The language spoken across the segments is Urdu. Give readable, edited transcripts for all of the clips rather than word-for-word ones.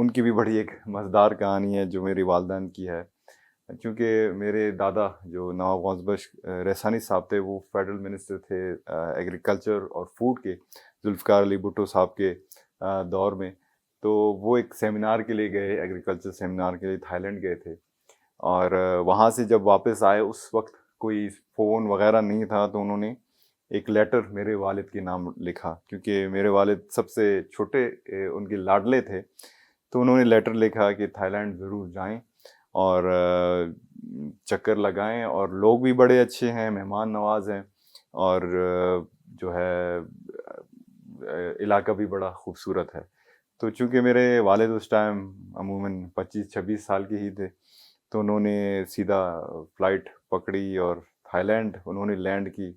ان کی بھی بڑی ایک مزیدار کہانی ہے جو میری والدین کی ہے. چونکہ میرے دادا جو نواب غوث بخش رحسانی صاحب تھے، وہ فیڈرل منسٹر تھے ایگریکلچر اور فوڈ کے ذوالفقار علی بھٹو صاحب کے دور میں. تو وہ ایک سیمینار کے لیے گئے، ایگریکلچر سیمینار کے لیے تھائی لینڈ گئے تھے. اور وہاں سے جب واپس آئے اس وقت کوئی فون وغیرہ نہیں تھا، تو انہوں نے ایک لیٹر میرے والد کے نام لکھا، کیونکہ میرے والد سب سے چھوٹے ان کے لاڈلے تھے. تو انہوں نے لیٹر لکھا کہ تھائی لینڈ ضرور جائیں اور چکر لگائیں، اور لوگ بھی بڑے اچھے ہیں، مہمان نواز ہیں، اور جو ہے علاقہ بھی بڑا خوبصورت ہے. تو چونکہ میرے والد اس ٹائم عموماً 25-26 سال کے ہی تھے، تو انہوں نے سیدھا فلائٹ پکڑی اور تھائی لینڈ انہوں نے لینڈ کی،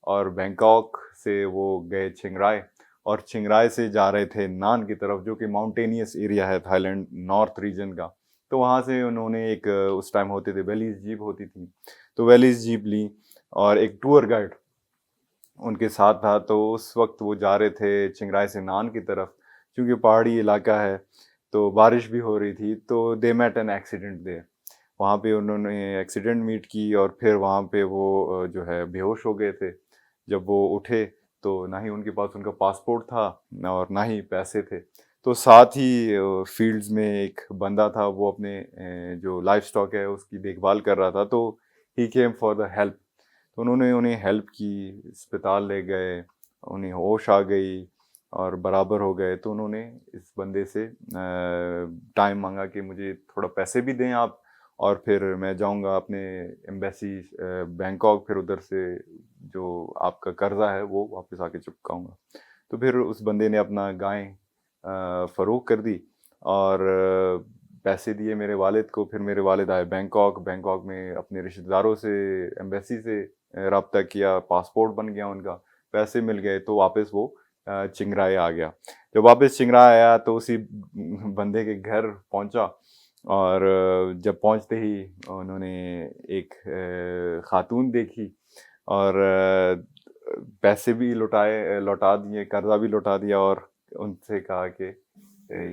اور بینکاک سے وہ گئے چنگرائے، اور چنگرائے سے جا رہے تھے نان کی طرف، جو کہ ماؤنٹینیس ایریا ہے تھائی لینڈ نارتھ ریجن کا. تو وہاں سے انہوں نے ایک اس ٹائم ہوتے تھے ویلیز جیپ ہوتی تھی، تو ویلیز جیپ لی، اور ایک ٹور گائیڈ ان کے ساتھ تھا. تو اس وقت وہ جا رہے تھے چنگرائے سے نان کی طرف. چونکہ پہاڑی علاقہ ہے تو بارش بھی ہو رہی تھی، تو دے میٹ این ایکسیڈنٹ دے. وہاں پہ انہوں نے ایکسیڈنٹ میٹ کی، اور پھر وہاں پہ وہ جو ہے بے ہوش ہو گئے تھے. جب وہ اٹھے تو نہ ہی ان کے پاس ان کا پاسپورٹ تھا اور نہ ہی پیسے تھے. تو ساتھ ہی فیلڈز میں ایک بندہ تھا، وہ اپنے جو لائف سٹاک ہے اس کی دیکھ بھال کر رہا تھا. تو he came for the help. تو انہوں نے انہیں ہیلپ کی، اسپتال لے گئے، انہیں ہوش آ گئی اور برابر ہو گئے. تو انہوں نے اس بندے سے ٹائم مانگا کہ مجھے تھوڑا پیسے بھی دیں آپ، اور پھر میں جاؤں گا اپنے ایمبیسی بینکاک، پھر ادھر سے جو آپ کا قرضہ ہے وہ واپس آ کے چپکاؤں گا. تو پھر اس بندے نے اپنا گائیں فروخت کر دی اور پیسے دیے میرے والد کو. پھر میرے والد آئے بینکاک میں اپنے رشتہ داروں سے ایمبیسی سے رابطہ کیا، پاسپورٹ بن گیا ان کا، پیسے مل گئے، تو واپس وہ چنگرائے آ گیا. جب واپس چنگرائے آیا تو اسی بندے کے گھر پہنچا، اور جب پہنچتے ہی انہوں نے ایک خاتون دیکھی، اور پیسے بھی لوٹا دیے، قرضہ بھی لوٹا دیا، اور ان سے کہا کہ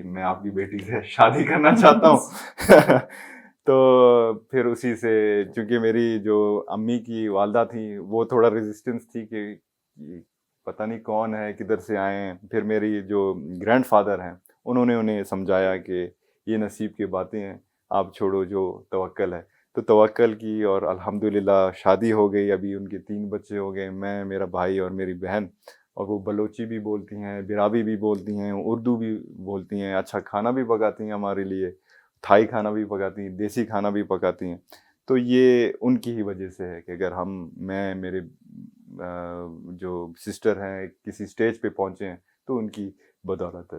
میں آپ کی بیٹی سے شادی کرنا چاہتا ہوں. تو پھر اسی سے، چونکہ میری جو امی کی والدہ تھیں وہ تھوڑا ریزسٹنس تھی کہ پتہ نہیں کون ہے، کدھر سے آئے ہیں. پھر میری جو گرینڈ فادر ہیں انہوں نے انہیں سمجھایا کہ یہ نصیب کی باتیں ہیں، آپ چھوڑو، جو توکل ہے. تو توکل کی، اور الحمدللہ شادی ہو گئی. ابھی ان کے 3 بچے ہو گئے، میں، میرا بھائی اور میری بہن. اور وہ بلوچی بھی بولتی ہیں، بیرابی بھی بولتی ہیں، اردو بھی بولتی ہیں، اچھا کھانا بھی پکاتی ہیں ہمارے لیے، تھائی کھانا بھی پکاتی ہیں، دیسی کھانا بھی پکاتی ہیں. تو یہ ان کی ہی وجہ سے ہے کہ اگر میں میرے جو سسٹر ہیں کسی سٹیج پہ پہنچے ہیں تو ان کی بدولت ہے.